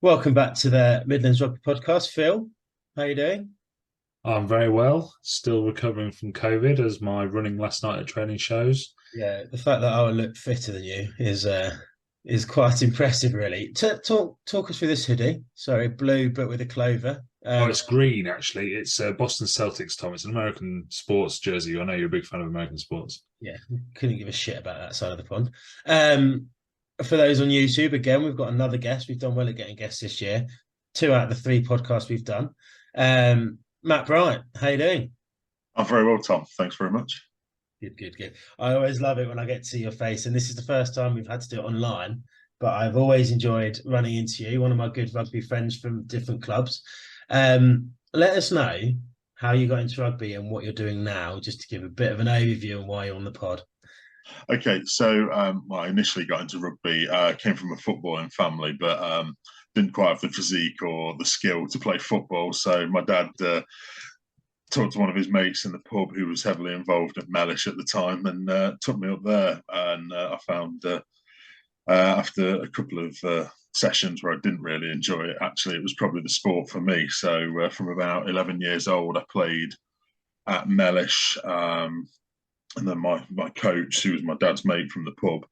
Welcome back to the Midlands Rugby podcast. Phil, how you doing? I'm very well, still recovering from COVID as my running last night at training shows. Yeah, the fact that I would look fitter than you is quite impressive, really. Talk us through this hoodie. Sorry, blue but with a clover. Oh, it's green actually. It's Boston Celtics, Tom. It's an American sports jersey. I know you're a big fan of American sports. Yeah, couldn't give a shit about that side of the pond. Um, for those on YouTube, again, we've got another guest. We've done well at getting guests this year. Two out of the three podcasts we've done. Matt Bryant, how you doing? I'm very well, Tom. Thanks very much. Good, good, good. I always love it when I get to see your face, and this is the first time we've had to do it online, but I've always enjoyed running into you, one of my good rugby friends from different clubs. Let us know how you got into rugby and what you're doing now, just to give a bit of an overview on why you're on the pod. Okay, so I initially got into rugby. Came from a footballing family, but didn't quite have the physique or the skill to play football. So my dad talked to one of his mates in the pub who was heavily involved at Mellish at the time, and took me up there. And I found after a couple of sessions where I didn't really enjoy it, actually, it was probably the sport for me. So from about 11 years old, I played at Mellish. And then my coach, who was my dad's mate from the pub,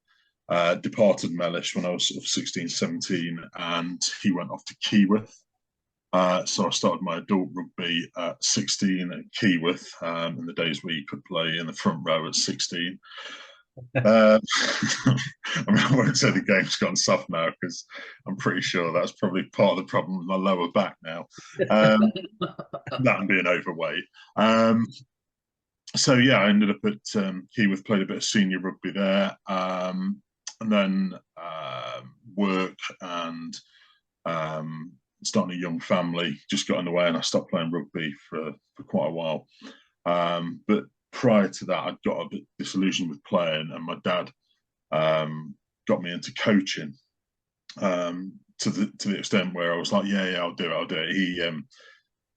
departed Mellish when I was sort of 16, 17, and he went off to Keyworth. So I started my adult rugby at 16 at Keyworth, in the days where you could play in the front row at 16. I mean, I won't say the game's gone soft now because I'm pretty sure that's probably part of the problem with my lower back now. That and being overweight. So yeah, I ended up at Keyworth, played a bit of senior rugby there, and then work and starting a young family just got in the way, and I stopped playing rugby for quite a while. But prior to that, I got a bit disillusioned with playing, and my dad got me into coaching to the extent where I was like, yeah, I'll do it.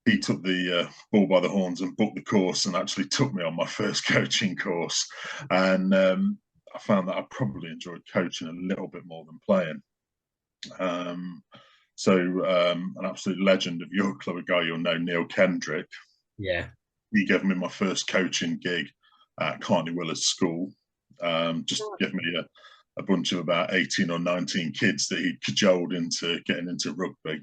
He took the ball by the horns and booked the course and actually took me on my first coaching course. And I found that I probably enjoyed coaching a little bit more than playing. An absolute legend of your club, a guy you'll know, Neil Kendrick. Yeah. He gave me my first coaching gig at Carney Willers School. Just gave me a bunch of about 18 or 19 kids that he'd cajoled into getting into rugby.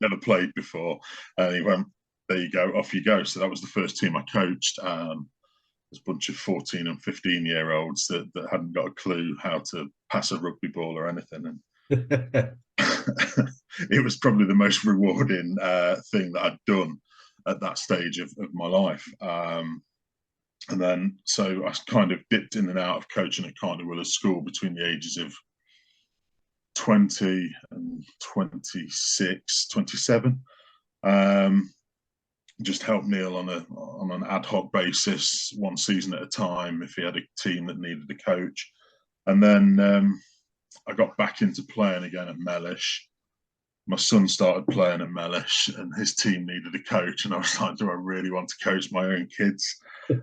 Never played before. And he went, there you go, off you go. So that was the first team I coached. There's a bunch of 14 and 15-year-olds that hadn't got a clue how to pass a rugby ball or anything. And it was probably the most rewarding thing that I'd done at that stage of my life. And then, so I kind of dipped in and out of coaching at Carney Willers School between the ages of 20 and 26, 27. Just helped Neil on an ad hoc basis, one season at a time, if he had a team that needed a coach. And then I got back into playing again at Mellish. My son started playing at Mellish and his team needed a coach. And I was like, do I really want to coach my own kids?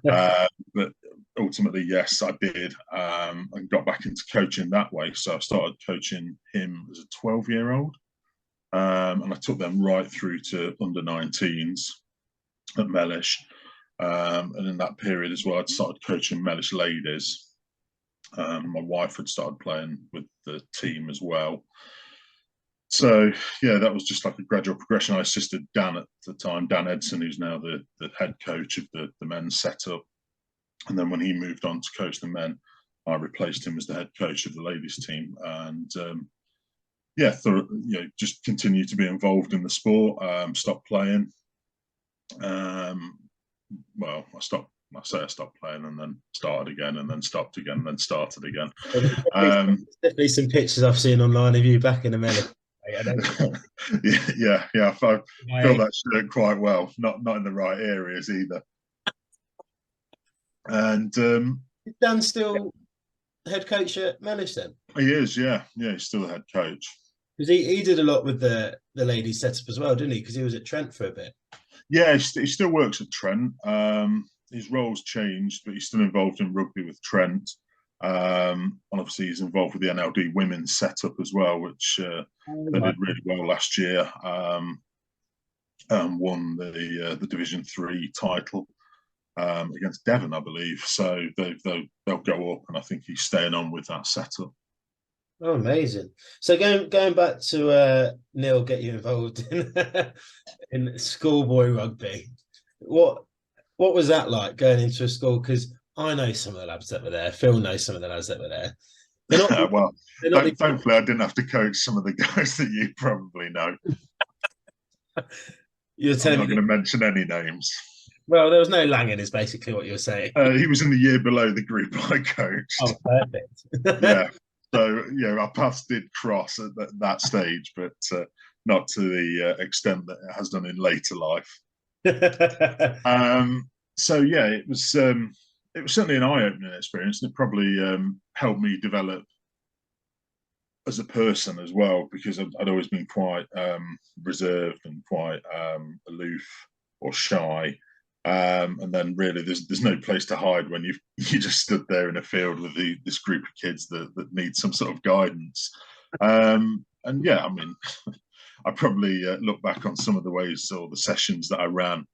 But ultimately, yes, I did, and got back into coaching that way. So I started coaching him as a 12-year-old, and I took them right through to under 19s at Mellish. And in that period as well, I'd started coaching Mellish Ladies. My wife had started playing with the team as well. So yeah, that was just like a gradual progression. I assisted Dan at the time, Dan Edson, who's now the head coach of the men's setup. And then when he moved on to coach the men, I replaced him as the head coach of the ladies team. And just continue to be involved in the sport. Stopped playing. I stopped playing and then started again and then stopped again and then started again. Definitely some pictures I've seen online of you back in America. yeah, I feel that shirt quite well. Not in the right areas either. And is Dan still head coach at Mellish then? He is, yeah, he's still the head coach. Because he did a lot with the ladies setup as well, didn't he? Because he was at Trent for a bit. Yeah, he still works at Trent. His role's changed, but he's still involved in rugby with Trent. And obviously he's involved with the NLD women's setup as well, which they did really well last year. Won the Division 3 title against Devon, I believe. So they'll go up, and I think he's staying on with that setup. Oh, amazing. So going back to Neil, get you involved in in schoolboy rugby. What was that like going into a school? Because I know some of the lads that were there. Phil knows some of the lads that were there. They're not. Well, they're not thankfully, I didn't have to coach some of the guys that you probably know. You're I'm telling not me. going to mention any names. Well, there was no Langan, is basically what you're saying. He was in the year below the group I coached. Oh, perfect. Yeah. So, our paths did cross at that stage, but not to the extent that it has done in later life. So, yeah, it was certainly an eye-opening experience, and it probably helped me develop as a person as well, because I'd always been quite reserved and quite aloof or shy. And then really there's no place to hide when you just stood there in a field with this group of kids that need some sort of guidance. And yeah, I mean, I probably look back on some of the ways or the sessions that I ran,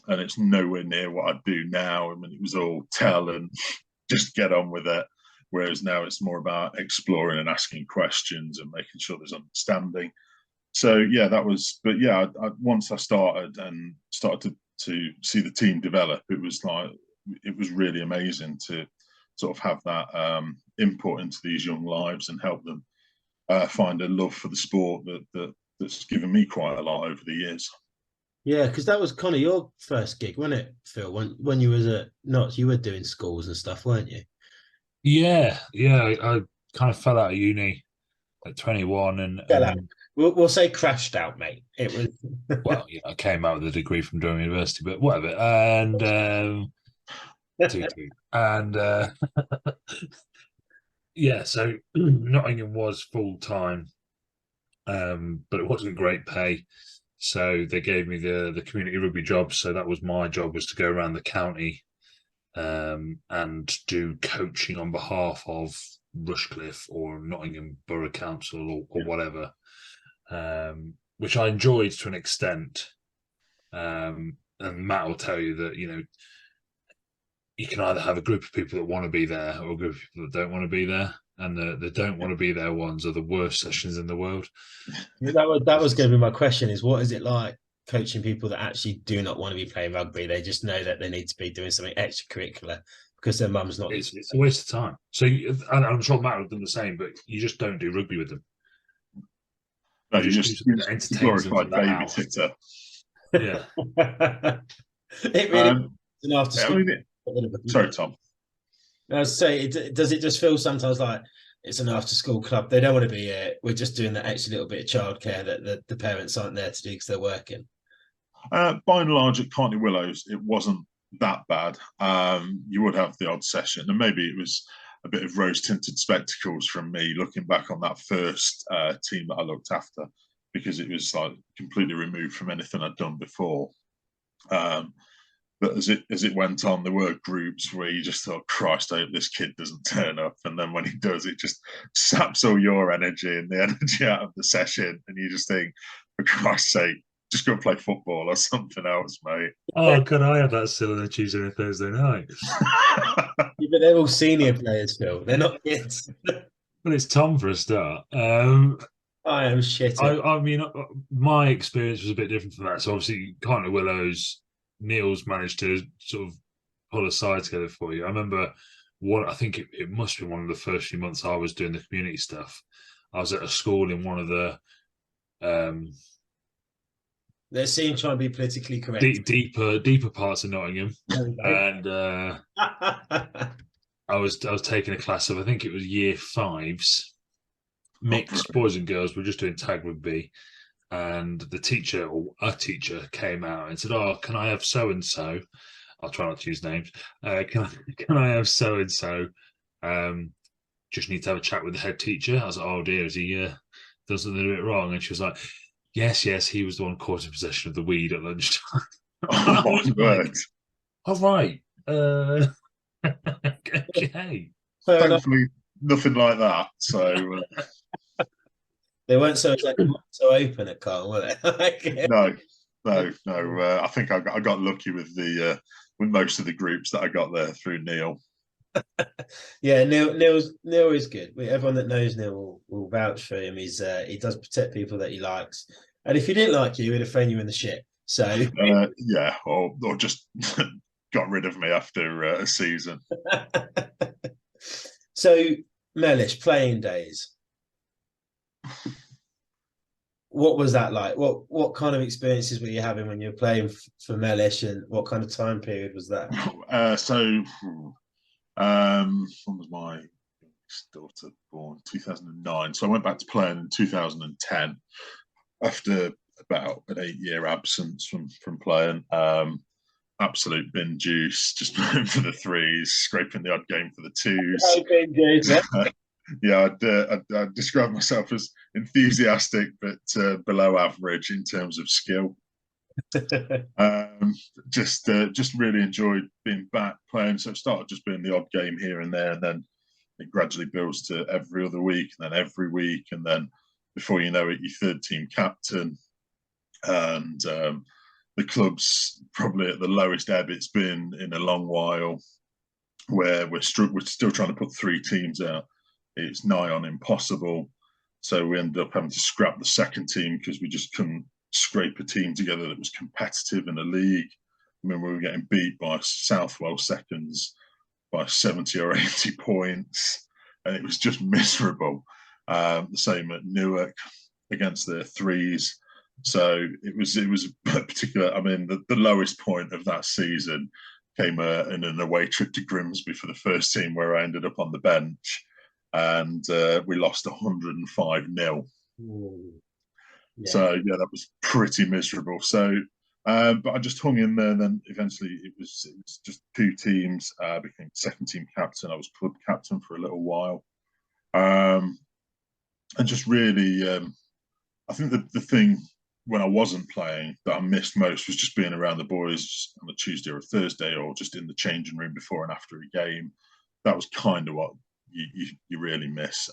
and it's nowhere near what I do now. I mean, it was all tell and just get on with it. Whereas now it's more about exploring and asking questions and making sure there's understanding. So yeah, that was. But yeah, once I started to see the team develop, it was really amazing to sort of have that input into these young lives and help them find a love for the sport that's given me quite a lot over the years. Yeah, because that was kind of your first gig, wasn't it, Phil? When you was at Notts, you were doing schools and stuff, weren't you? Yeah. I kind of fell out of uni at 21, and We'll say crashed out, mate. It was well, I came out with a degree from Durham University, but whatever. And and yeah, so Nottingham was full time, but it wasn't great pay. So they gave me the community rugby job. So that was my job, was to go around the county and do coaching on behalf of Rushcliffe or Nottingham Borough Council or whatever, which I enjoyed to an extent. And Matt will tell you that, you can either have a group of people that want to be there or a group of people that don't want to be there. And the don't want to be there ones are the worst sessions in the world. That was going to be my question: is what is it like coaching people that actually do not want to be playing rugby? They just know that they need to be doing something extracurricular because their mum's not. It's a waste of time. So, and I'm sure Matt would have done the same, but you just don't do rugby with them. No, you just glorified babysitter. Yeah. It really is after school. Sorry, Tom. I was saying, does it just feel sometimes like it's an after-school club? They don't want to be here. We're just doing that extra little bit of childcare that the parents aren't there to do because they're working. By and large, at Carney Willows, it wasn't that bad. You would have the odd session, and maybe it was a bit of rose-tinted spectacles from me looking back on that first team that I looked after, because it was like completely removed from anything I'd done before. But as it went on, there were groups where you just thought, Christ, I hope this kid doesn't turn up. And then when he does, it just saps all your energy and the energy out of the session. And you just think, for Christ's sake, just go play football or something else, mate. Oh, could I have that still on a Tuesday and a Thursday night? But they're all senior players, Phil. They're not kids. Well, it's Tom for a start. I am shit. I mean, my experience was a bit different from that. So obviously, Carney Willows, Neil's managed to sort of pull a side together for you. I remember I think it must have been one of the first few months I was doing the community stuff. I was at a school in one of the they're seen trying to be politically correct. Deeper parts of Nottingham. And I was taking a class of, I think it was year 5s, mixed boys and girls. We're just doing tag rugby. And the teacher or a teacher came out and said, "Oh, can I have so and so?" I'll try not to use names. Can I have so and so? Just need to have a chat with the head teacher. I was like, "Oh dear, is he done something a bit wrong?" And she was like, "Yes, he was the one caught in possession of the weed at lunchtime." Oh my word! All right. Okay. Fair enough. thankfully, nothing like that. So They weren't so open at Carl, were they? no, no. I think I got lucky with the with most of the groups that I got there through Neil. Yeah, Neil is good. Everyone that knows Neil will vouch for him. He does protect people that he likes, and if he didn't like you, he'd have thrown you in the shit. So Yeah, or just got rid of me after a season. So Mellish playing days. What was that like? What kind of experiences were you having when you were playing for Mellish, and what kind of time period was that? When was my daughter born? 2009. So I went back to playing in 2010 after about an 8-year absence from playing. Absolute bin juice, just playing for the threes, scraping the odd game for the twos. Oh, bin juice, yeah, I'd describe myself as enthusiastic, but below average in terms of skill. Just really enjoyed being back playing. So it started just being the odd game here and there, and then it gradually builds to every other week, and then every week, and then before you know it, your third team captain. And the club's probably at the lowest ebb it's been in a long while, where we're still trying to put 3 teams out. It's nigh on impossible. So we ended up having to scrap the second team because we just couldn't scrape a team together that was competitive in a league. I mean, we were getting beat by Southwell seconds by 70 or 80 points, and it was just miserable. The same at Newark against their threes. So it was a particular. I mean, the lowest point of that season came in an away trip to Grimsby for the first team, where I ended up on the bench, and we lost 105-0. Yeah. So yeah, that was pretty miserable. So, but I just hung in there. And then eventually, it was just 2 teams. Became second team captain. I was club captain for a little while, and just really, I think the thing when I wasn't playing that I missed most was just being around the boys on a Tuesday or a Thursday, or just in the changing room before and after a game. That was kind of what you really miss.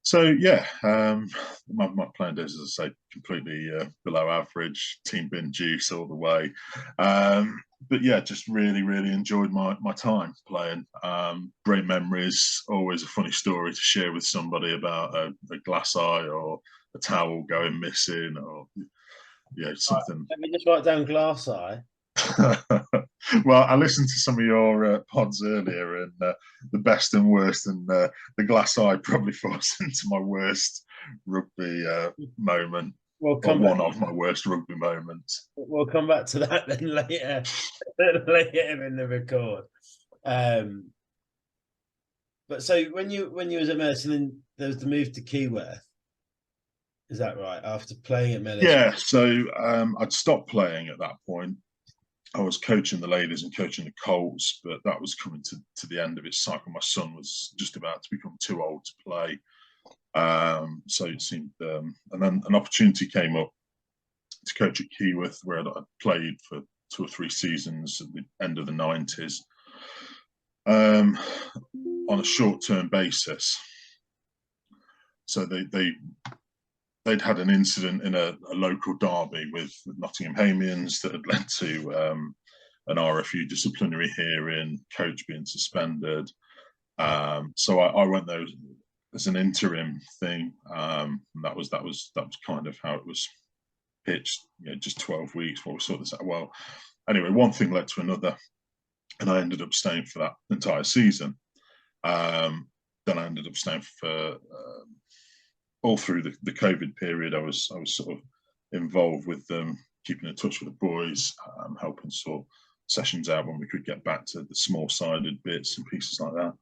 So yeah, my playing days, as I say, completely below average, team bin juice all the way. But yeah, just really enjoyed my time playing. Great memories. Always a funny story to share with somebody about a glass eye or a towel going missing, or something. Let me just write down glass eye. Well, I listened to some of your pods earlier, and the best and worst, and the glass eye probably falls into my worst rugby moment. One of my worst rugby moments. We'll come back to that then later, later in the record. But so when you was at Merton, then there was the move to Keyworth. Is that right? After playing at Mellish? Yeah. So I'd stopped playing at that point. I was coaching the ladies and coaching the Colts, but that was coming to the end of its cycle. My son was just about to become too old to play. So it seemed, and then an opportunity came up to coach at Keyworth, where I'd played for 2 or 3 seasons at the end of the 90s, on a short-term basis. So they'd had an incident in a local derby with Nottinghamhamians that had led to an RFU disciplinary hearing, coach being suspended. So I went there as an interim thing. And that was kind of how it was pitched. Just 12 weeks while we sort this out. Well, anyway, one thing led to another, and I ended up staying for that entire season. Then I ended up staying for all through the COVID period. I was sort of involved with them, keeping in touch with the boys, helping sort sessions out when we could get back to the small-sided bits and pieces like that.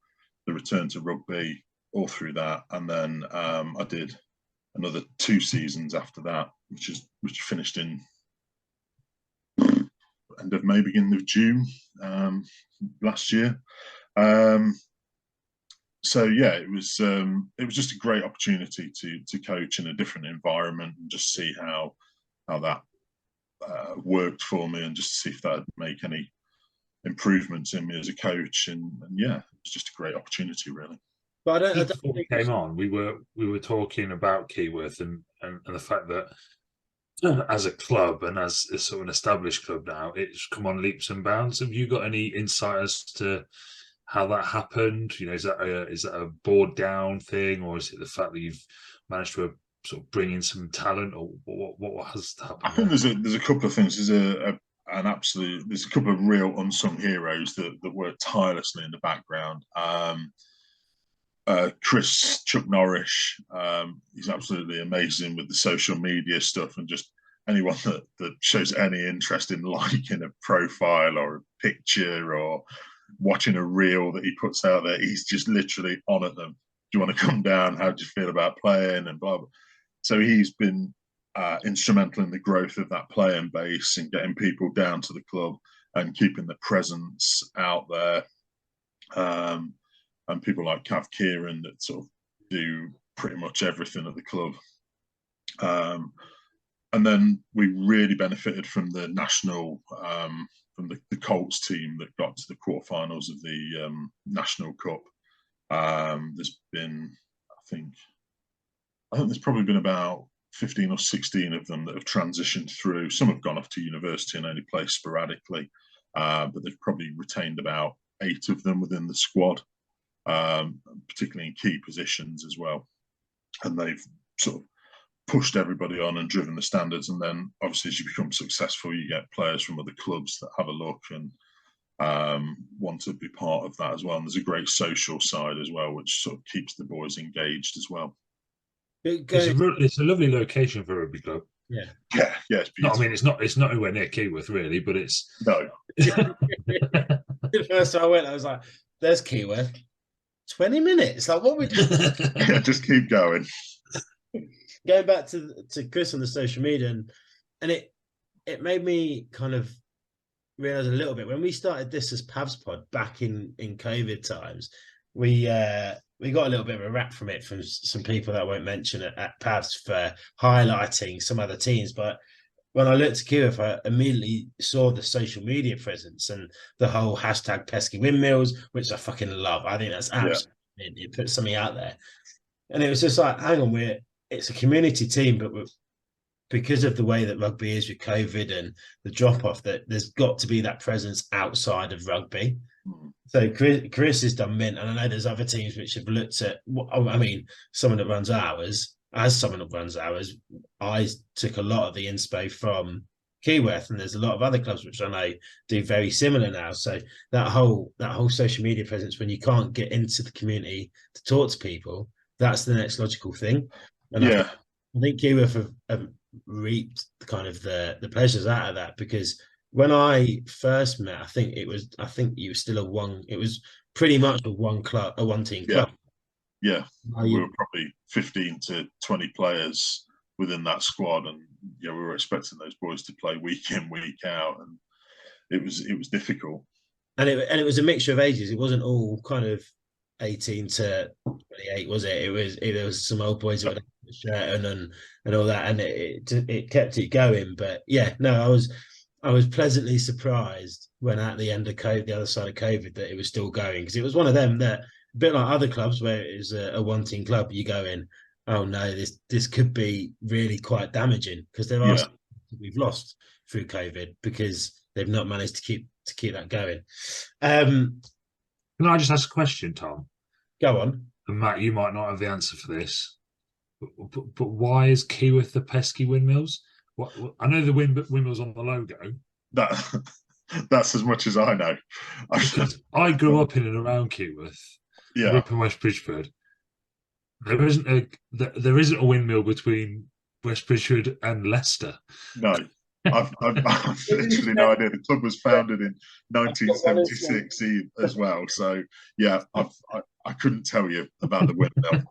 The return to rugby, all through that, and then I did another 2 seasons after that, which finished in end of May, beginning of June last year. So yeah, it was just a great opportunity to coach in a different environment and just see how that worked for me, and just see if that would make any improvements in me as a coach, and yeah, it's just a great opportunity, really. But I Just don't before we think came on, we were talking about Keyworth and the fact that as a club and as a sort of an established club now, it's come on leaps and bounds. Have you got any insight as to how that happened? You know, is that a board down thing, or is it the fact that you've managed to sort of bring in some talent, or what has happened? I think there's a couple of things. There's a couple of real unsung heroes that work tirelessly in the background. Chuck Norris, he's absolutely amazing with the social media stuff, and just anyone that shows any interest in liking a profile or a picture or watching a reel that he puts out there, he's just literally on at them. Do you want to come down? How do you feel about playing? And blah, blah. So he's been instrumental in the growth of that playing base and getting people down to the club and keeping the presence out there. And people like Cav Kieran that sort of do pretty much everything at the club. And then we really benefited from the national, from the Colts team that got to the quarterfinals of the National Cup. There's been, I think there's probably been about 15 or 16 of them that have transitioned through. Some have gone off to university and only play sporadically, but they've probably retained about 8 of them within the squad. Particularly in key positions as well. And they've sort of pushed everybody on and driven the standards. And then obviously as you become successful, you get players from other clubs that have a look and want to be part of that as well. And there's a great social side as well, which sort of keeps the boys engaged as well. It's a lovely location for a rugby club. Yeah, it's beautiful. No, I mean it's not anywhere near Keyworth really, but it's no. The first time I went, I was like, "There's Keyworth." 20 minutes. Like, what we doing? Yeah, just keep going. Going back to Chris on the social media, and it made me kind of realize a little bit when we started this as Pavs Pod back in COVID times. We got a little bit of a rap from it from some people that I won't mention at Pavs for highlighting some other teams, but when I looked at Keyworth, I immediately saw the social media presence and the whole hashtag pesky windmills, which I fucking love. I think that's absolutely it puts something out there. And it was just like, hang on, it's a community team, but because of the way that rugby is with COVID and the drop-off, that there's got to be that presence outside of rugby. So Chris has done mint, and I know there's other teams which have looked at, I mean, someone that runs ours, I took a lot of the inspo from Keyworth, and there's a lot of other clubs which I know do very similar now. So that whole social media presence, when you can't get into the community to talk to people, that's the next logical thing. And yeah, I think Keyworth have reaped kind of the pleasures out of that, because when I first met, I think you were still it was pretty much a one team club. Yeah, we were probably 15 to 20 players within that squad, and we were expecting those boys to play week in, week out, and it was difficult. And it was a mixture of ages. It wasn't all kind of 18 to 28, was it? There was some old boys that would shirt and all that, and it kept it going. But yeah, no, I was pleasantly surprised when at the end of COVID, the other side of COVID, that it was still going, because it was one of them that, a bit like other clubs where it is a one-team club, you go in, oh no, this could be really quite damaging, because there are we've lost through COVID because they've not managed to keep that going. Can I just ask a question, Tom? Go on. And Matt, you might not have the answer for this, but why is Keyworth the pesky windmills? I know the windmills on the logo. That's as much as I know. I grew up in and around Keyworth. Yeah, grew up in West Bridgeford. There isn't a windmill between West Bridgeford and Leicester. No, I've literally no idea. The club was founded in 1976 as well. So yeah, I couldn't tell you about the windmill.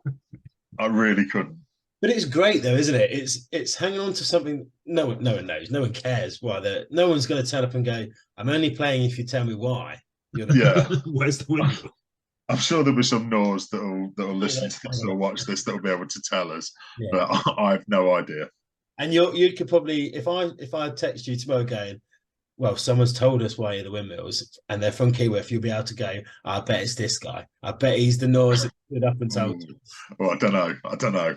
I really couldn't. But it's great though, isn't it? It's hanging on to something no one knows, no one cares why. No one's going to turn up and go, "I'm only playing if you tell me why." Yeah, where's the windmill? I'm sure there'll be some Norse that'll listen to this or watch this that'll be able to tell us, but I have no idea. And you could probably, if I text you tomorrow going, well, someone's told us why you're the Windmills, and they're from Keyworth, you'll be able to go, I bet it's this guy. I bet he's the Norse that stood up and told you. Well, I don't know. I don't know.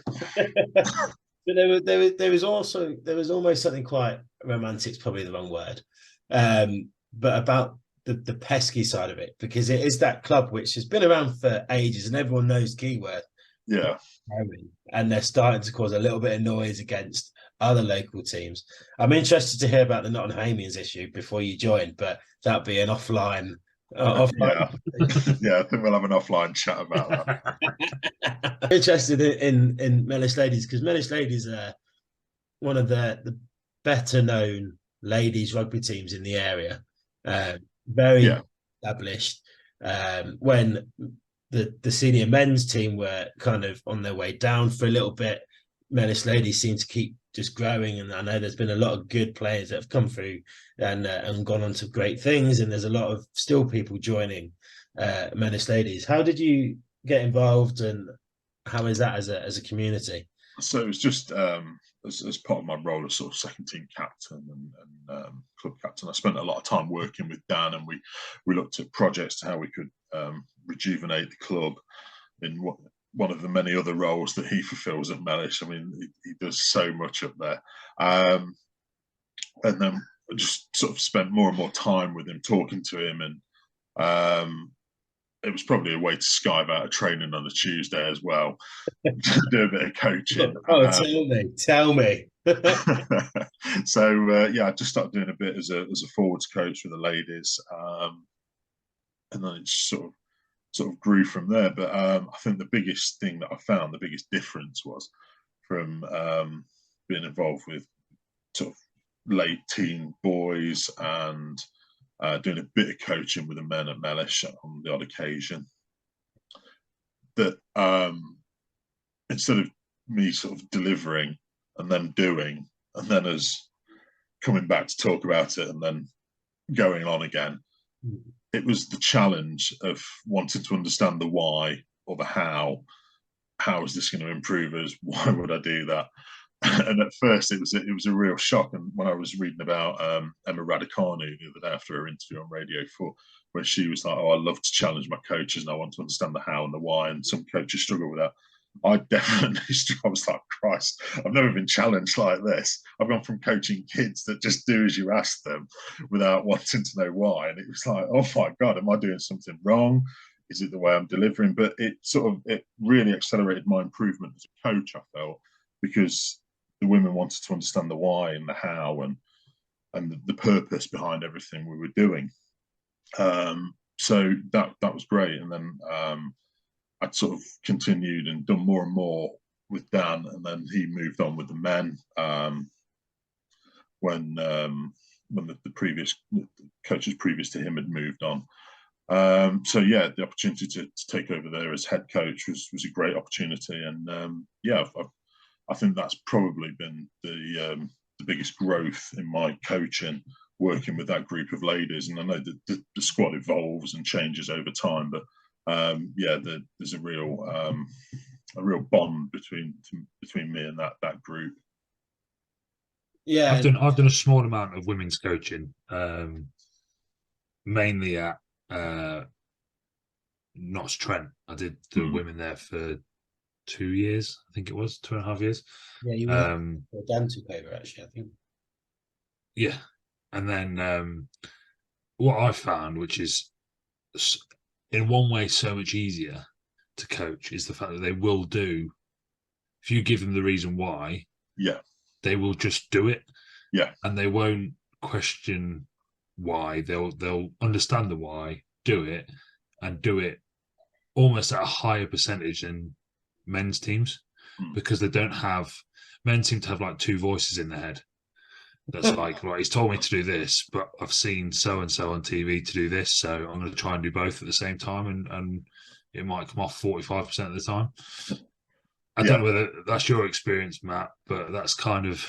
But there was almost something quite romantic, probably the wrong word, but about the pesky side of it, because it is that club which has been around for ages and everyone knows Keyworth, Yeah. and they're starting to cause a little bit of noise against other local teams. I'm interested to hear about the Nottinghamians issue before you join, but that'd be an offline. Yeah. Yeah, I think we'll have an offline chat about that. I'm interested in Mellish Ladies, because Mellish Ladies are one of the better known ladies rugby teams in the area. Very Yeah. established. When the senior men's team were kind of on their way down for a little bit, Mellish Ladies seem to keep just growing, and I know there's been a lot of good players that have come through and gone on to great things, and there's a lot of still people joining Mellish Ladies. How did you get involved, and how is that as a community? So it was just as part of my role as sort of second team captain and club captain. I spent a lot of time working with Dan, and we looked at projects to how we could rejuvenate the club in one of the many other roles that he fulfills at Mellish. I mean, he does so much up there. And then I just sort of spent more and more time with him, talking to him, and it was probably a way to skive out a training on a Tuesday as well, do a bit of coaching. Oh, tell me. So yeah, I just started doing a bit as a forwards coach with the ladies, and then it sort of grew from there. But I think the biggest thing that I found, the biggest difference was from being involved with sort of late teen boys and doing a bit of coaching with the men at Mellish on the odd occasion, that instead of me sort of delivering and then doing, and then as coming back to talk about it and then going on again, it was the challenge of wanting to understand the why or the how. How is this going to improve us? Why would I do that? And at first, it was a real shock. And when I was reading about Emma Raducanu the other day after her interview on Radio 4, where she was like, "Oh, I love to challenge my coaches, and I want to understand the how and the why." And some coaches struggle with that. I definitely, I was like, Christ, I've never been challenged like this. I've gone from coaching kids that just do as you ask them without wanting to know why. And it was like, oh my God, am I doing something wrong? Is it the way I'm delivering? But it really accelerated my improvement as a coach, I felt, because the women wanted to understand the why and the how and the purpose behind everything we were doing. So that was great. And then I'd sort of continued and done more and more with Dan, and then he moved on with the men when the previous coaches previous to him had moved on. So yeah, the opportunity to take over there as head coach was a great opportunity, and yeah, I think that's probably been the biggest growth in my coaching, working with that group of ladies. And I know that the squad evolves and changes over time, but yeah, there's a real bond between me and that group. Yeah, I've done a small amount of women's coaching, mainly at Notts Trent. I did the women there for 2 years, I think it was 2.5 years. Yeah, you were Dan took over actually, I think. Yeah, and then what I found, which is in one way so much easier to coach, is the fact that they will do. If you give them the reason why, yeah, they will just do it. Yeah, and they won't question why. They'll understand the why, do it, and do it almost at a higher percentage than men's teams, because they don't have. Men seem to have like two voices in their head. That's like, right, he's told me to do this, but I've seen so and so on TV to do this, so I'm going to try and do both at the same time, and it might come off 45% of the time. I don't know whether that's your experience, Matt, but that's kind of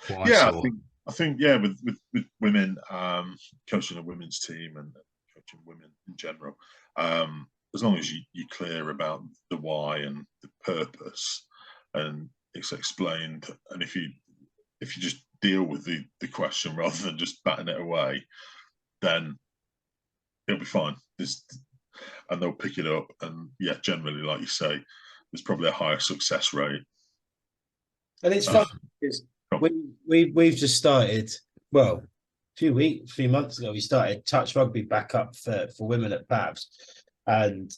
what I saw. I think yeah, with women, coaching a women's team and coaching women in general, as long as you're clear about the why and the purpose, and it's explained, and if you just deal with the question rather than just batting it away, then it'll be fine. And they'll pick it up. And yeah, generally, like you say, there's probably a higher success rate. And it's fun because we've just started, well, a few months ago, we started touch rugby back up for women at Babs. And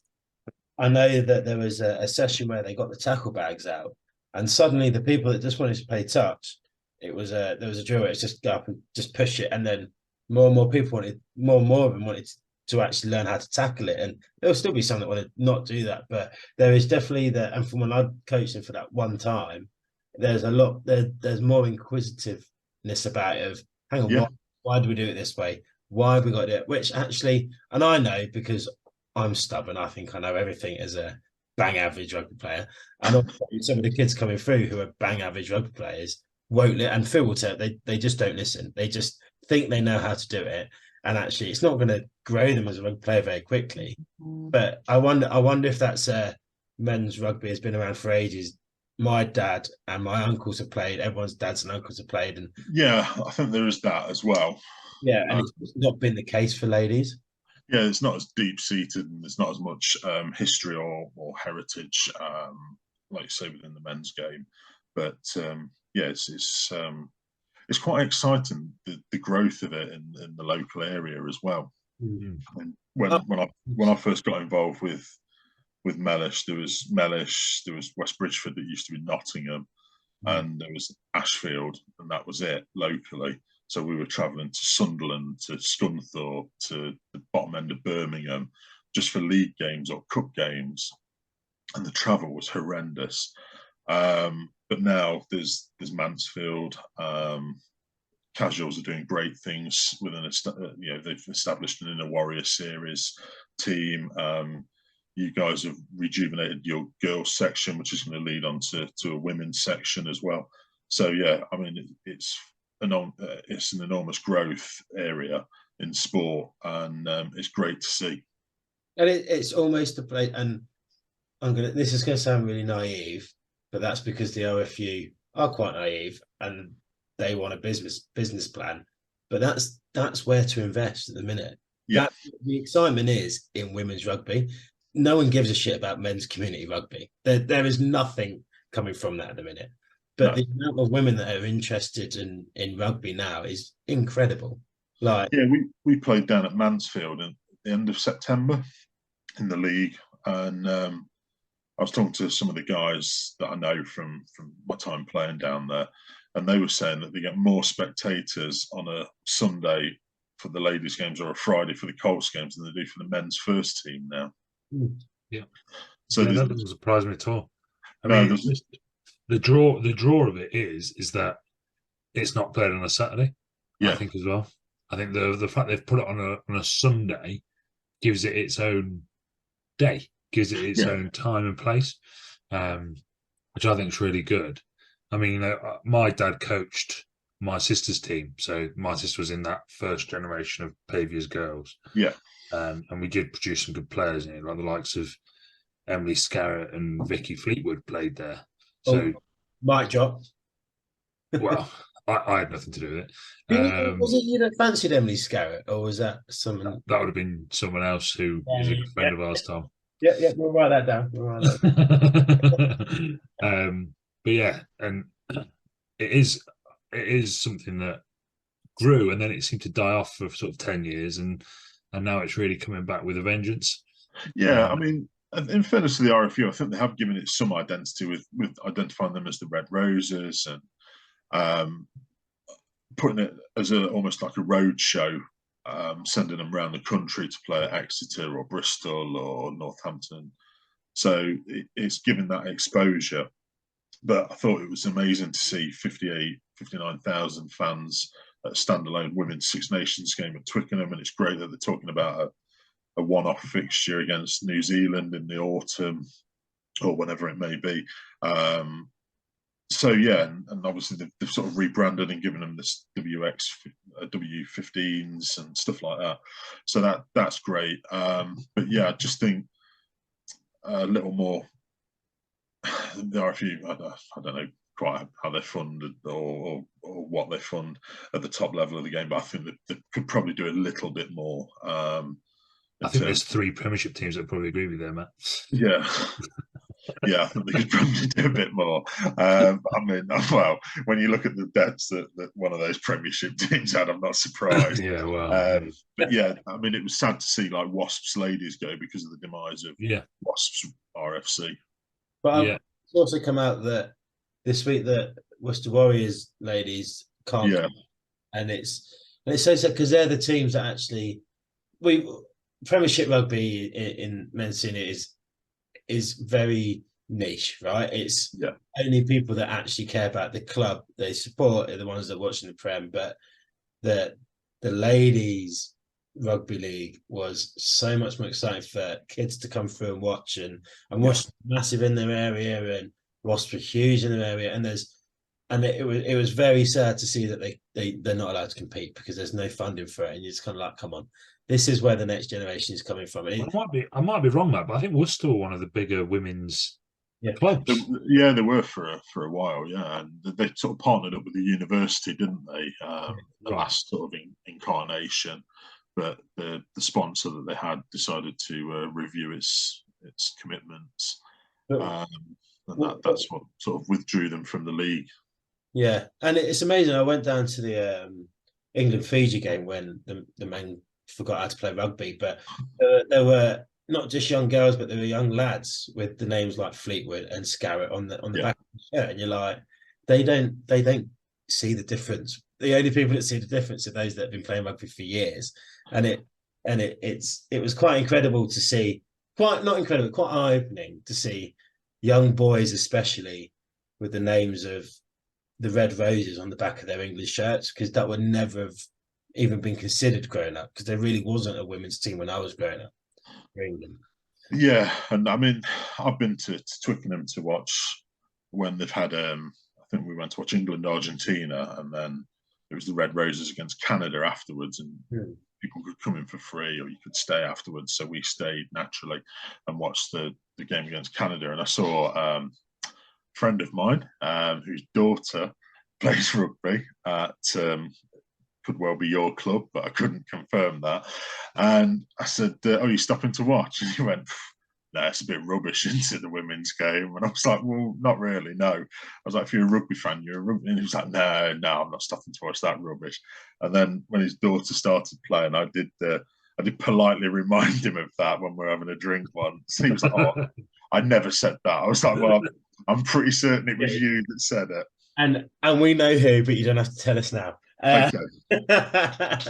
I know that there was a session where they got the tackle bags out, and suddenly the people that just wanted to play touch, there was a drill where it's just go up and just push it, and then more and more people wanted, more and more of them wanted to actually learn how to tackle it. And there'll still be some that want to not do that, but there is definitely and from when I coached them for that one time, there's a lot there's more inquisitiveness about it of, hang on, why do we do it this way? Why have we got to do it? Which actually, and I know because I'm stubborn, I think I know everything as a bang average rugby player. And also some of the kids coming through who are bang average rugby players won't, and Phil will tell, they just don't listen. They just think they know how to do it. And actually it's not going to grow them as a rugby player very quickly. But I wonder if that's men's rugby has been around for ages. My dad and my uncles have played, everyone's dads and uncles have played. And yeah, I think there is that as well. Yeah, and it's not been the case for ladies. Yeah, it's not as deep seated, and there's not as much history or heritage, like you say, within the men's game. But yeah, it's quite exciting, the growth of it in the local area as well. Mm-hmm. And when I first got involved with Mellish, there was West Bridgeford that used to be Nottingham, and there was Ashfield, and that was it locally. So we were travelling to Sunderland, to Scunthorpe, to the bottom end of Birmingham, just for league games or cup games, and the travel was horrendous. But now there's Mansfield. Casuals are doing great things within they've established an Inner Warrior Series team. You guys have rejuvenated your girls section, which is going to lead on to a women's section as well. So yeah, I mean it's an enormous growth area in sport, and it's great to see. And it's almost a play. And this is going to sound really naive, but that's because the OFU are quite naive and they want a business plan. But that's where to invest at the minute. Yeah, the excitement is in women's rugby. No one gives a shit about men's community rugby. There is nothing coming from that at the minute. But the amount of women that are interested in rugby now is incredible. Like, yeah, we played down at Mansfield at the end of September in the league, and I was talking to some of the guys that I know from my time playing down there, and they were saying that they get more spectators on a Sunday for the ladies' games or a Friday for the Colts games than they do for the men's first team now. Yeah, so that doesn't surprise me at all. I no, mean, the draw of it is that it's not played on a Saturday. Yeah. I think as well. I think the fact they've put it on a Sunday gives it its own day, gives it its own time and place, which I think is really good. I mean, my dad coached my sister's team, so my sister was in that first generation of Paviour's girls. Yeah, and we did produce some good players in it, like the likes of Emily Scarrett and Vicky Fleetwood played there. So, mic drop. Well, I had nothing to do with it. Was it you that fancied Emily Scarrett, or was that someone? That would have been someone else who is a good friend of ours, Tom. Yeah, we'll write that down. But yeah, and it is something that grew, and then it seemed to die off for sort of 10 years, and now it's really coming back with a vengeance. Yeah, I mean, in fairness to the RFU, I think they have given it some identity with identifying them as the Red Roses and putting it as almost like a road show, sending them around the country to play at Exeter or Bristol or Northampton. So it's given that exposure. But I thought it was amazing to see 59,000 fans at a standalone Women's Six Nations game at Twickenham, and it's great that they're talking about a one-off fixture against New Zealand in the autumn or whenever it may be. So yeah, and obviously they've sort of rebranded and given them this W15s and stuff like that. So that's great. But yeah, I just think a little more. The RFU, I don't know, quite how they fund or what they fund at the top level of the game. But I think that they could probably do a little bit more. I think there's 3 Premiership teams that probably agree with you, Matt. Yeah. Yeah, I think they could probably do a bit more. I mean, well, when you look at the debts that one of those Premiership teams had, I'm not surprised. Yeah, well, but yeah, I mean, it was sad to see like Wasps Ladies go because of the demise of Wasps RFC. But it's also come out that this week that Worcester Warriors Ladies can't, and it's so sad because they're the teams that actually Premiership rugby in men's senior is very niche, right? It's only people that actually care about the club they support are the ones that are watching the Prem. But the ladies rugby league was so much more exciting for kids to come through and watch, and Wasps massive in their area, and Wasps were huge in their area, and it was very sad to see that they're not allowed to compete because there's no funding for it, and you're just kind of like, come on. This is where the next generation is coming from. I might be wrong, Matt, but I think Worcester were one of the bigger women's clubs. They were for a while, and they sort of partnered up with the university, didn't they? The last sort of incarnation, but the sponsor that they had decided to review its commitments, and that's what sort of withdrew them from the league. Yeah, and it's amazing. I went down to the England-Fiji game when the men forgot how to play rugby, but there were not just young girls, but there were young lads with the names like Fleetwood and Scarrett on the back of the shirt, and you're like, they don't see the difference. The only people that see the difference are those that have been playing rugby for years, and it was quite incredible to see. Quite eye-opening to see young boys, especially with the names of the Red Roses on the back of their English shirts, because that would never have even been considered growing up, because there really wasn't a women's team when I was growing up for England. Yeah, and I mean, I've been to Twickenham to watch when they've had. I think we went to watch England Argentina, and then it was the Red Roses against Canada afterwards, and people could come in for free, or you could stay afterwards. So we stayed naturally and watched the game against Canada, and I saw a friend of mine whose daughter plays rugby at could well be your club, but I couldn't confirm that. And I said, "Oh, you stopping to watch?" And he went, "No, it's a bit rubbish into the women's game." And I was like, "Well, not really, no." I was like, "If you're a rugby fan, you're a rugby." And he was like, "No, I'm not stopping to watch that rubbish." And then when his daughter started playing, I did politely remind him of that when we were having a drink once. And he was like, "Oh, I never said that." I was like, "Well, I'm pretty certain it was you that said it." And we know who, but you don't have to tell us now. Okay. I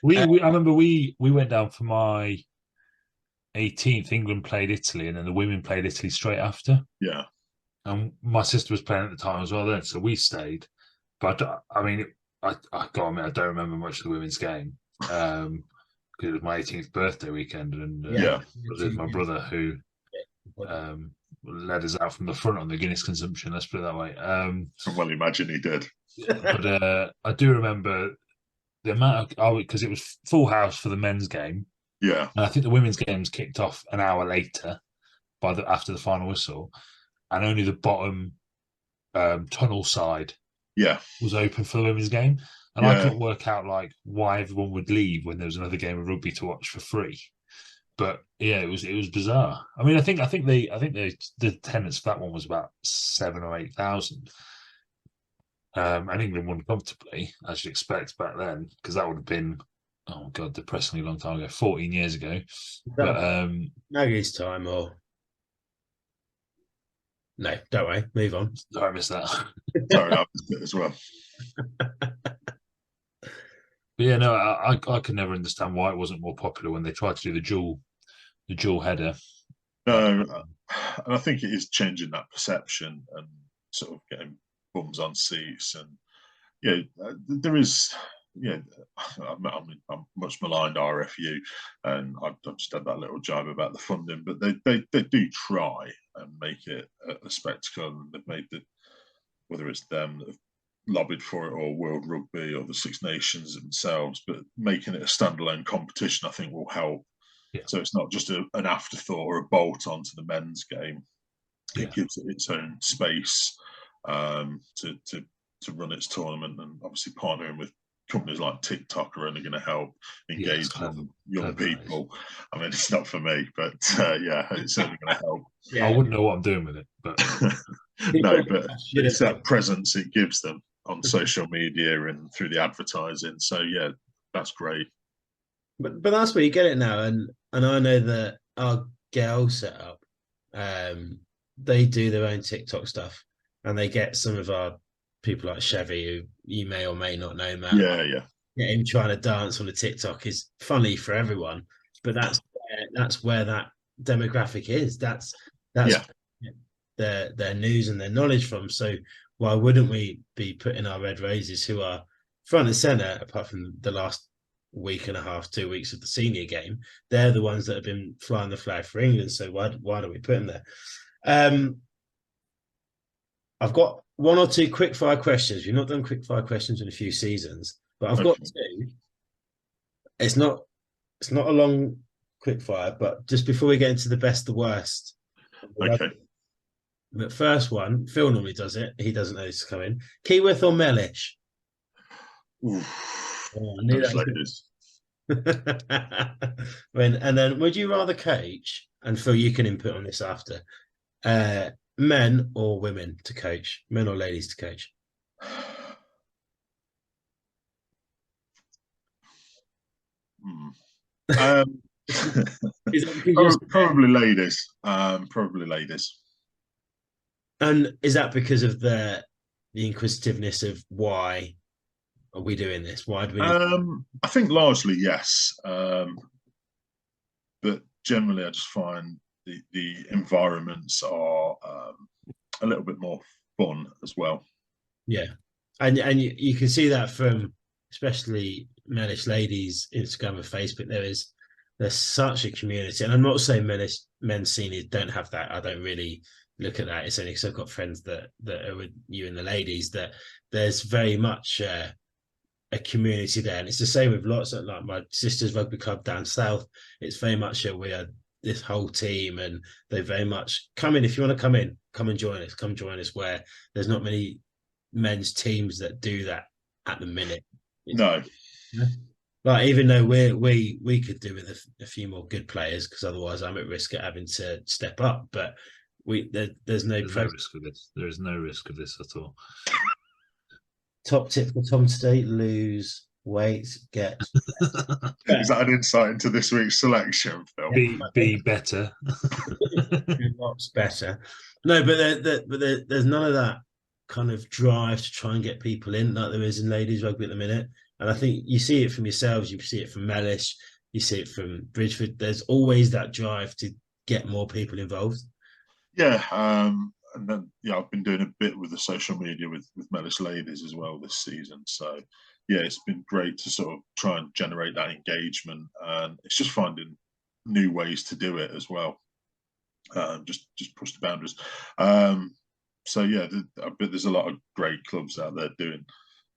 remember we went down for my 18th. England played Italy, and then the women played Italy straight after. Yeah. And my sister was playing at the time as well then, so we stayed. But I mean, I don't remember much of the women's game because it was my 18th birthday weekend, and it was my brother who led us out from the front on the Guinness consumption. Let's put it that way. I can well imagine he did. But I do remember the amount of because it was full house for the men's game. Yeah, and I think the women's games kicked off an hour later after the final whistle, and only the bottom tunnel side was open for the women's game. And I couldn't work out like why everyone would leave when there was another game of rugby to watch for free. But yeah, it was bizarre. I mean, I think the attendance for that one was about 7,000 or 8,000. And England won comfortably, as you'd expect back then, because that would have been, oh god, depressingly long time ago, 14 years ago. But Maggie's time, or no, don't worry, move on. Sorry, I missed that. Sorry, I missed it as well. But yeah, no, I could never understand why it wasn't more popular when they tried to do the dual header. No, and I think it is changing that perception and sort of getting bums on seats, and there is. I mean, I'm much maligned RFU, and I've just had that little jibe about the funding, but they do try and make it a spectacle, and they've made it, whether it's them that have lobbied for it or World Rugby or the Six Nations themselves, but making it a standalone competition, I think, will help. Yeah. So it's not just an afterthought or a bolt onto the men's game. It gives it its own space to run its tournament, and obviously partnering with companies like TikTok are only going to help engage young people. I mean, it's not for me, but yeah, it's certainly going to help. Yeah. I wouldn't know what I'm doing with it, but no, but it's that presence it gives them on social media and through the advertising. So yeah, that's great. But that's where you get it now, and I know that our girl setup, they do their own TikTok stuff, and they get some of our people like Chevy, who you may or may not know, Matt. Yeah. Get him trying to dance on a TikTok is funny for everyone, but that's where that demographic is. That's their news and their knowledge from. So why wouldn't we be putting our Red Roses, who are front and center, apart from the last week and a half, 2 weeks of the senior game, they're the ones that have been flying the flag for England. So why don't we put them there? I've got one or two quick fire questions. We've not done quick fire questions in a few seasons, but I've got two. It's not a long quick fire, but just before we get into the best, the worst. Okay. The first one, Phil normally does it. He doesn't know this is coming. Keyworth or Mellish? Mellish Ladies. And then, would you rather coach? And Phil, you can input on this after. Men or women to coach? Men or ladies to coach? Probably ladies. Probably ladies. And is that because of the inquisitiveness of why are we doing this? Why do we? I think largely yes, but generally I just find the environments are a little bit more fun as well. Yeah, and you can see that from especially Mellish Ladies Instagram and Facebook. There's such a community, and I'm not saying men seniors don't have that. I don't really look at that. It's only because I've got friends that are with you and the ladies, that there's very much a community there. And it's the same with lots of, like, my sister's rugby club down south. It's very much we are this whole team, and they very much come in. If you want to come in, come and join us. Come join us, where there's not many men's teams that do that at the minute. No. Like, even though we could do with a few more good players, because otherwise I'm at risk of having to step up. But there's no risk of this. There is no risk of this at all. Top tip for Tom today: lose weight, get. Is that an insight into this week's selection, Phil? Be better. Lots better. No, but there's none of that kind of drive to try and get people in like there is in ladies rugby at the minute. And I think you see it from yourselves, you see it from Mellish, you see it from Bridgeford. There's always that drive to get more people involved. Yeah, and then I've been doing a bit with the social media with Mellish Ladies as well this season. So yeah, it's been great to sort of try and generate that engagement, and it's just finding new ways to do it as well. Just push the boundaries. So yeah, I bet there's a lot of great clubs out there doing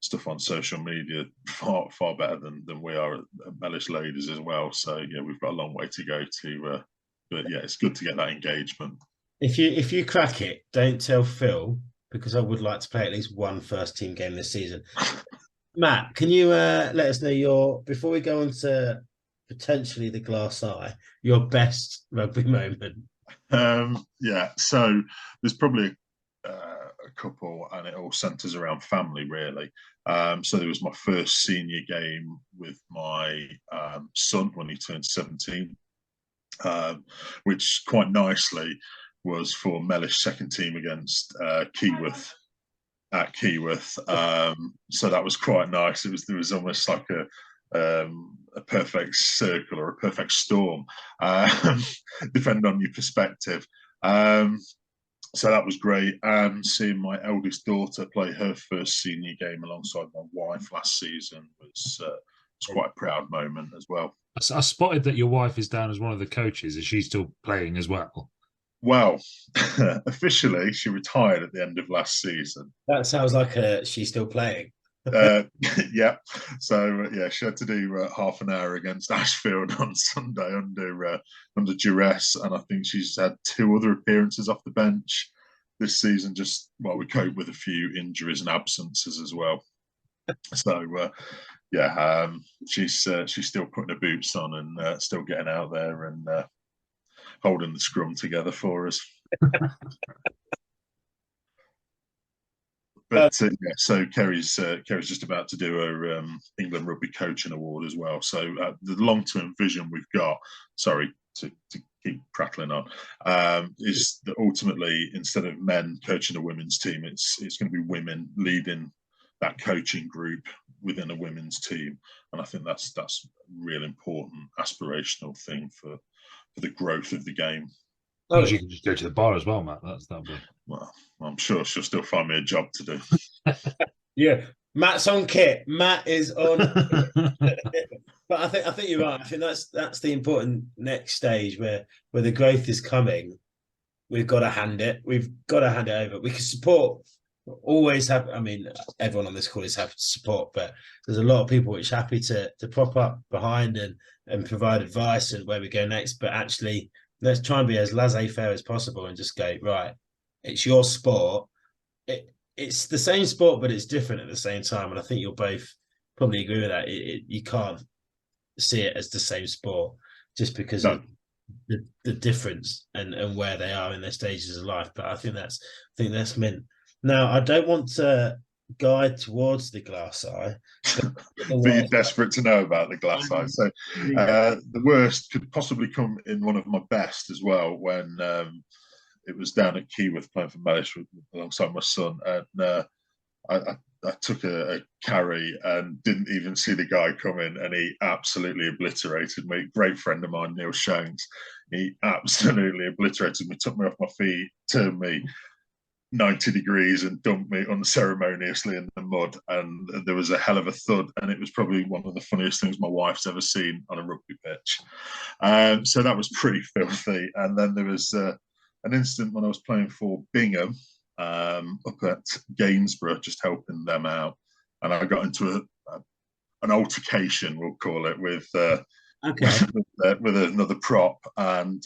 stuff on social media far better than we are at Mellish Ladies as well. So yeah, we've got a long way to go but yeah, it's good to get that engagement. If you crack it, don't tell Phil, because I would like to play at least one first team game this season. Matt, can you let us know before we go on to potentially the glass eye, your best rugby moment? Yeah, so there's probably a couple, and it all centres around family, really. So there was my first senior game with my son when he turned 17, which quite nicely was for Mellish second team against Keyworth at Keyworth. So that was quite nice. There was almost like a perfect circle or a perfect storm, depending on your perspective. So that was great. And seeing my eldest daughter play her first senior game alongside my wife last season was quite a proud moment as well. I spotted that your wife is down as one of the coaches. Is she still playing as well? Well, officially, she retired at the end of last season. That sounds like she's still playing. Yeah. So yeah, she had to do half an hour against Ashfield on Sunday under duress, and I think she's had 2 other appearances off the bench this season. Just we cope with a few injuries and absences as well. So she's still putting her boots on and still getting out there and holding the scrum together for us. But so Kerry's just about to do her England Rugby Coaching Award as well. So the long-term vision we've got, sorry to keep prattling on, is that ultimately instead of men coaching a women's team, it's going to be women leading that coaching group within a women's team, and I think that's a real important aspirational thing for the growth of the game. Well, you can just go to the bar as well, Matt. That'll be. Well, I'm sure she'll still find me a job to do. Yeah, Matt's on kit. Matt is on. But I think you're right. I think that's the important next stage where the growth is coming. We've got to hand it. We've got to hand it over. We can support. Always have. I mean, everyone on this call is happy to support, but there's a lot of people which are happy to prop up behind and provide advice and where we go next. But actually, let's try and be as laissez-faire as possible and just go, right, it's your sport. It's the same sport, but it's different at the same time. And I think you'll both probably agree with that. You can't see it as the same sport just because of the difference and where they are in their stages of life. But I think that's meant. Now, I don't want to guide towards the glass eye. But you're desperate to know about the glass eye. So the worst could possibly come in one of my best as well when it was down at Keyworth playing for Mellish alongside my son. And I took a carry and didn't even see the guy coming, and he absolutely obliterated me. Great friend of mine, Neil Shanks. He absolutely obliterated me, took me off my feet, turned me 90 degrees and dumped me unceremoniously in the mud, and there was a hell of a thud, and it was probably one of the funniest things my wife's ever seen on a rugby pitch. So that was pretty filthy. And then there was an incident when I was playing for Bingham up at Gainsborough, just helping them out, and I got into an altercation, we'll call it, with with another prop, and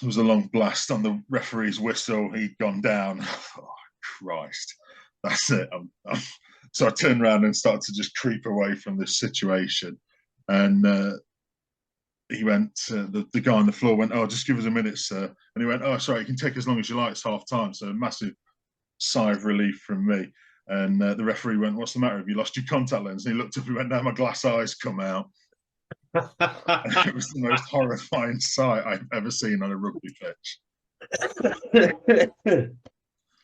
there was a long blast on the referee's whistle. He'd gone down. Oh, Christ. That's it. So I turned around and started to just creep away from this situation. And he went, the guy on the floor went, "Oh, just give us a minute, sir." And he went, "Oh, sorry, you can take as long as you like. It's half time." So a massive sigh of relief from me. And the referee went, "What's the matter? Have you lost your contact lens?" And he looked up and went, "No, my glass eyes come out." It was the most horrifying sight I've ever seen on a rugby pitch.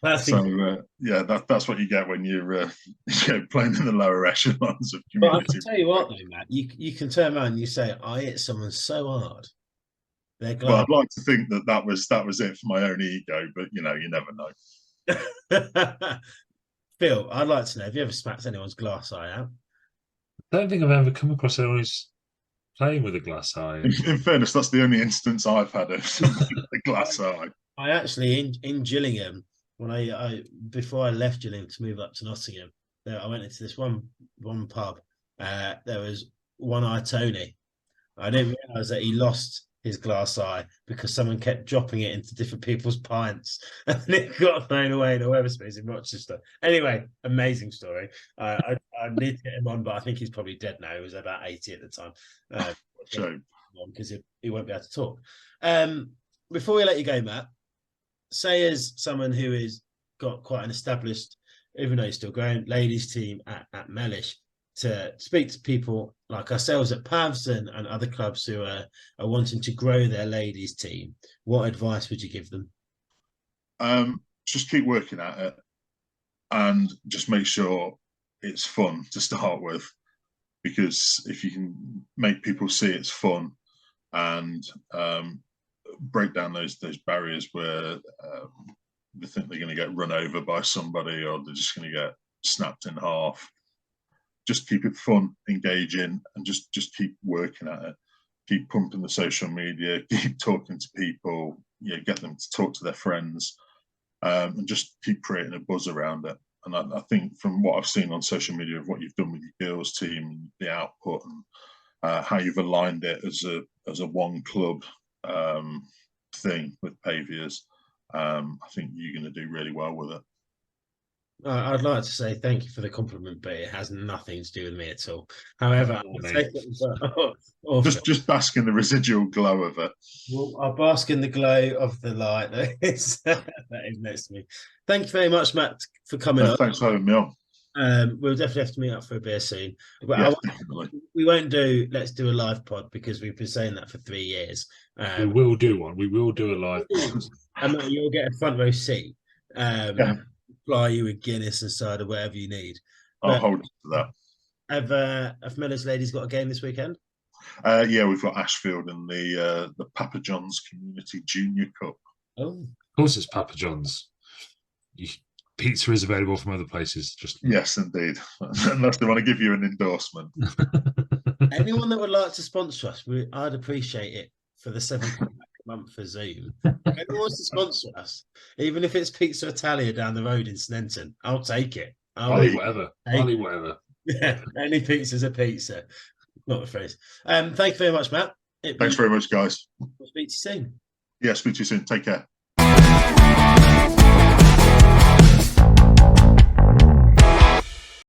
That's what you get when you're playing in the lower echelons of community. But I can tell you what, though, Matt, you can turn around and you say, "I hit someone so hard." Well, I'd like to think that was it for my own ego, but you never know. Phil, I'd like to know, have you ever smacked anyone's glass eye out? I don't think I've ever come across anyone who's playing with a glass eye. In fairness, that's the only instance I've had of the glass eye. I actually in Gillingham, when I before I left Gillingham to move up to Nottingham, I went into this one pub. There was One Eye Tony. I didn't realise that he lost his glass eye because someone kept dropping it into different people's pints, and it got thrown away in a Weatherspoons in Rochester. Anyway, amazing story. I need to get him on, but I think he's probably dead now. He was about 80 at the time. Because he won't be able to talk. Before we let you go, Matt, say as someone who has got quite an established, even though he's still growing, ladies team at Mellish, to speak to people like ourselves at Pavs and other clubs who are wanting to grow their ladies team, what advice would you give them? Just keep working at it and just make sure it's fun to start with, because if you can make people see it's fun and break down those barriers where they think they're going to get run over by somebody or they're just going to get snapped in half, just keep it fun, engaging, and just keep working at it. Keep pumping the social media, keep talking to people, get them to talk to their friends, and just keep creating a buzz around it. And I think from what I've seen on social media of what you've done with your girls team, the output, and how you've aligned it as a one club thing with Paviers, I think you're going to do really well with it. I'd like to say thank you for the compliment, but it has nothing to do with me at all. However, I'll take it as just bask in the residual glow of it. well, I'll bask in the glow of the light that is next to me. Thank you very much, Matt, for coming on. Thanks for having me on. We'll definitely have to meet up for a beer soon. But Yeah, definitely. We won't do let's do a live pod because we've been saying that for 3 years. We will do one. We will do a live pod. And you'll get a front row seat. Yeah. Fly you a Guinness inside or whatever you need. I'll hold to that. Have Mellish Ladies got a game this weekend? Yeah, we've got Ashfield in the Papa John's Community Junior Cup. Oh, Of course, it's Papa John's. Pizza is available from other places. Just yes, indeed. Unless they want to give you an endorsement. anyone that would like to sponsor us, I'd appreciate it for the £7 a month for Zoom. If anyone wants to sponsor us, even if it's Pizza Italia down the road in Snenton, I'll take it. I'll eat whatever. I'll eat whatever. Yeah, any pizza's a pizza. Not the phrase. Thank you very much, Matt. Thanks very much, guys. We'll speak to you soon. Yeah, speak to you soon. Take care.